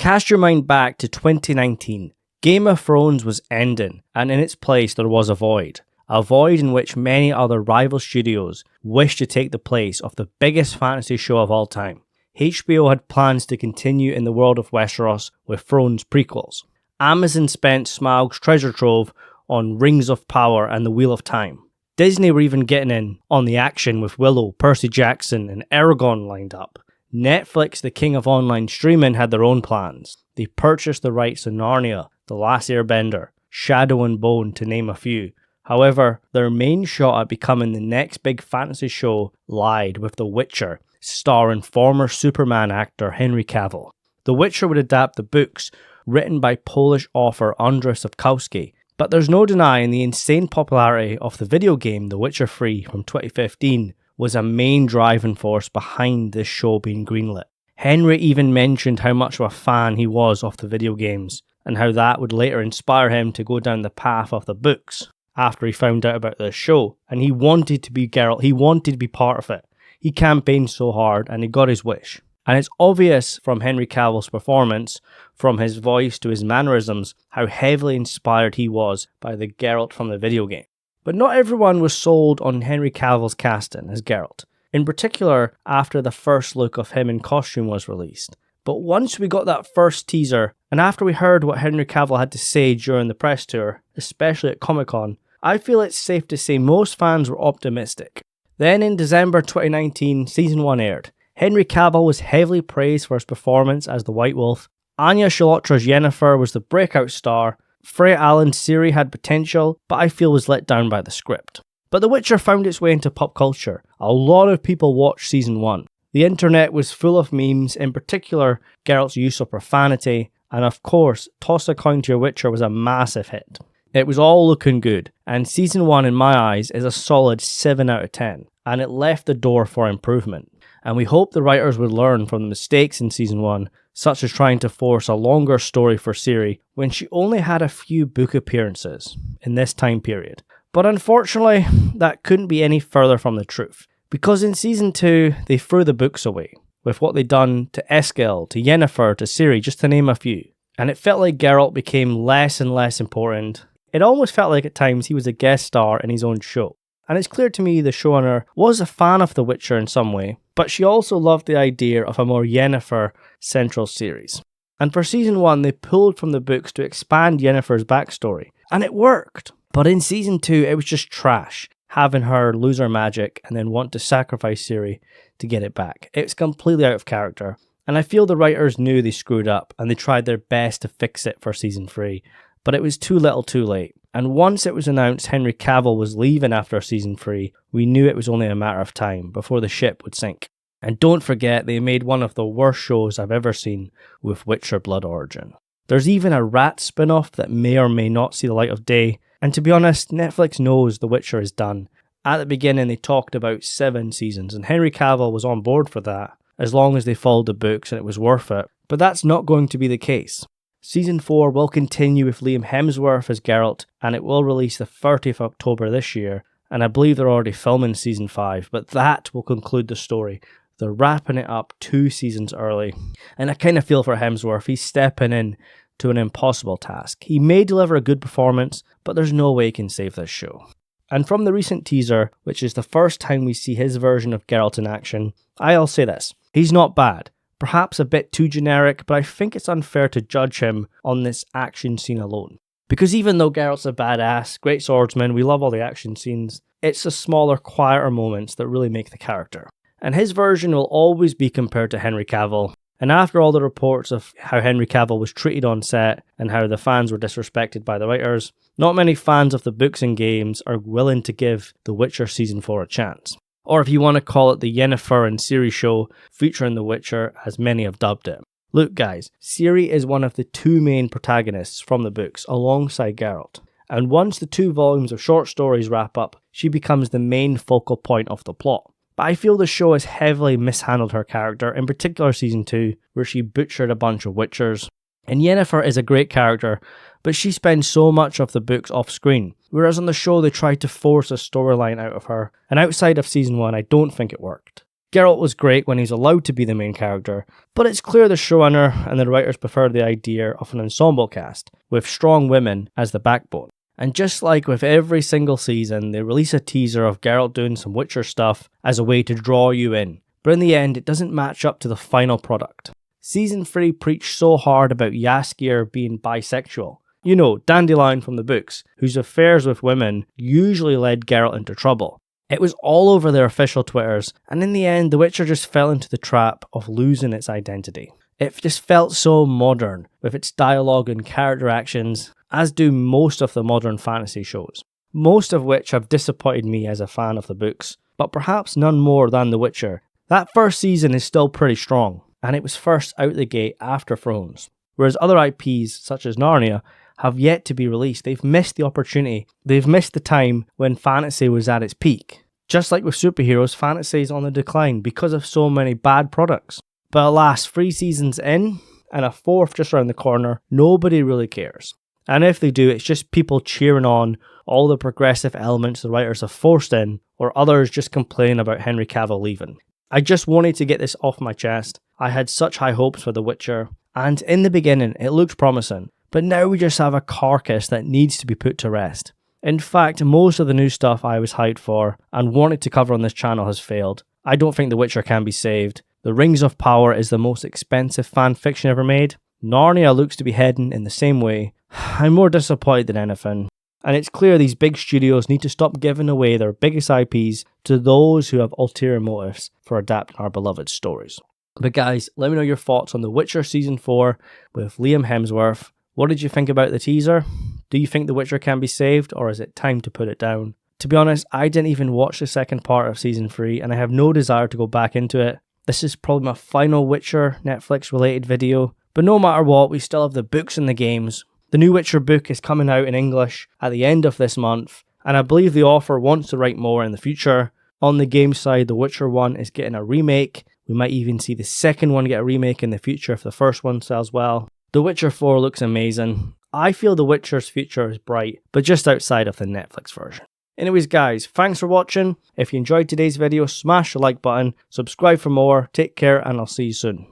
Cast your mind back to 2019. Game of Thrones was ending, and in its place there was a void. A void in which many other rival studios wished to take the place of the biggest fantasy show of all time. HBO had plans to continue in the world of Westeros with Thrones prequels. Amazon spent Smaug's treasure trove on Rings of Power and the Wheel of Time. Disney were even getting in on the action with Willow, Percy Jackson and Eragon lined up. Netflix, the king of online streaming, had their own plans. They purchased the rights to Narnia, The Last Airbender, Shadow and Bone, to name a few. However, their main shot at becoming the next big fantasy show lied with The Witcher, starring former Superman actor Henry Cavill. The Witcher would adapt the books written by Polish author Andrzej Sapkowski, but there's no denying the insane popularity of the video game The Witcher 3 from 2015 was a main driving force behind this show being greenlit. Henry even mentioned how much of a fan he was of the video games, and how that would later inspire him to go down the path of the books after he found out about the show, and he wanted to be Geralt, he wanted to be part of it. He campaigned so hard and he got his wish. And it's obvious from Henry Cavill's performance, from his voice to his mannerisms, how heavily inspired he was by the Geralt from the video game. But not everyone was sold on Henry Cavill's casting as Geralt, in particular after the first look of him in costume was released. But once we got that first teaser, and after we heard what Henry Cavill had to say during the press tour, especially at Comic-Con, I feel it's safe to say most fans were optimistic. Then in December 2019, Season 1 aired. Henry Cavill was heavily praised for his performance as the White Wolf. Anya Chalotra's Yennefer was the breakout star. Freya Allan's Ciri had potential, but I feel was let down by the script. But The Witcher found its way into pop culture. A lot of people watched Season 1. The internet was full of memes, in particular Geralt's use of profanity, and of course, Toss a Coin to Your Witcher was a massive hit. It was all looking good, and Season 1 in my eyes is a solid 7 out of 10, and it left the door for improvement. And we hope the writers would learn from the mistakes in Season 1, such as trying to force a longer story for Ciri when she only had a few book appearances in this time period. But unfortunately, that couldn't be any further from the truth, because in Season 2, they threw the books away, with what they'd done to Eskel, to Yennefer, to Ciri, just to name a few. And it felt like Geralt became less and less important. It almost felt like at times he was a guest star in his own show. And it's clear to me the showrunner was a fan of The Witcher in some way, but she also loved the idea of a more Yennefer central series. And for Season 1, they pulled from the books to expand Yennefer's backstory, and it worked. But in Season 2, it was just trash, having her lose her magic and then want to sacrifice Ciri to get it back. It's completely out of character, and I feel the writers knew they screwed up, and they tried their best to fix it for Season 3. But it was too little too late. And once it was announced Henry Cavill was leaving after Season 3, we knew it was only a matter of time before the ship would sink. And don't forget, they made one of the worst shows I've ever seen with Witcher Blood Origin. There's even a rat spin-off that may or may not see the light of day, and to be honest, Netflix knows The Witcher is done. At the beginning they talked about 7 seasons, and Henry Cavill was on board for that, as long as they followed the books and it was worth it. But that's not going to be the case. Season 4 will continue with Liam Hemsworth as Geralt, and it will release the 30th of October this year, and I believe they're already filming Season 5, but that will conclude the story. They're wrapping it up 2 seasons early, and I kind of feel for Hemsworth. He's stepping in to an impossible task. He may deliver a good performance, but there's no way he can save this show. And from the recent teaser, which is the first time we see his version of Geralt in action, I'll say this: he's not bad. Perhaps a bit too generic, but I think it's unfair to judge him on this action scene alone. Because even though Geralt's a badass, great swordsman, we love all the action scenes, it's the smaller, quieter moments that really make the character. And his version will always be compared to Henry Cavill. And after all the reports of how Henry Cavill was treated on set and how the fans were disrespected by the writers, not many fans of the books and games are willing to give The Witcher Season 4 a chance. Or if you want to call it the Yennefer and Ciri show featuring The Witcher, as many have dubbed it. Look guys, Ciri is one of the 2 main protagonists from the books alongside Geralt. And once the 2 volumes of short stories wrap up, she becomes the main focal point of the plot. But I feel the show has heavily mishandled her character, in particular Season 2, where she butchered a bunch of Witchers. And Yennefer is a great character, but she spends so much of the books off screen, whereas on the show they tried to force a storyline out of her, and outside of Season 1 I don't think it worked. Geralt was great when he's allowed to be the main character, but it's clear the showrunner and the writers prefer the idea of an ensemble cast, with strong women as the backbone. And just like with every single season, they release a teaser of Geralt doing some Witcher stuff as a way to draw you in, but in the end it doesn't match up to the final product. Season 3 preached so hard about Jaskier being bisexual. You know, Dandelion from the books, whose affairs with women usually led Geralt into trouble. It was all over their official Twitters, and in the end, The Witcher just fell into the trap of losing its identity. It just felt so modern, with its dialogue and character actions, as do most of the modern fantasy shows. Most of which have disappointed me as a fan of the books, but perhaps none more than The Witcher. That first season is still pretty strong, and it was first out the gate after Thrones. Whereas other IPs, such as Narnia, have yet to be released. They've missed the opportunity. They've missed the time when fantasy was at its peak. Just like with superheroes, fantasy is on the decline because of so many bad products. But alas, 3 seasons in, and a 4th just around the corner, nobody really cares. And if they do, it's just people cheering on all the progressive elements the writers have forced in, or others just complaining about Henry Cavill leaving. I just wanted to get this off my chest. I had such high hopes for The Witcher, and in the beginning it looked promising. But now we just have a carcass that needs to be put to rest. In fact, most of the new stuff I was hyped for and wanted to cover on this channel has failed. I don't think The Witcher can be saved. The Rings of Power is the most expensive fan fiction ever made. Narnia looks to be heading in the same way. I'm more disappointed than anything. And it's clear these big studios need to stop giving away their biggest IPs to those who have ulterior motives for adapting our beloved stories. But guys, let me know your thoughts on The Witcher Season 4 with Liam Hemsworth. What did you think about the teaser? Do you think The Witcher can be saved, or is it time to put it down? To be honest, I didn't even watch the second part of Season 3, and I have no desire to go back into it. This is probably my final Witcher Netflix related video, but no matter what, we still have the books and the games. The new Witcher book is coming out in English at the end of this month, and I believe the author wants to write more in the future. On the game side, The Witcher 1 is getting a remake. We might even see the second one get a remake in the future if the first one sells well. The Witcher 4 looks amazing. I feel The Witcher's future is bright, but just outside of the Netflix version. Anyways guys, thanks for watching. If you enjoyed today's video, smash the like button, subscribe for more, take care, and I'll see you soon.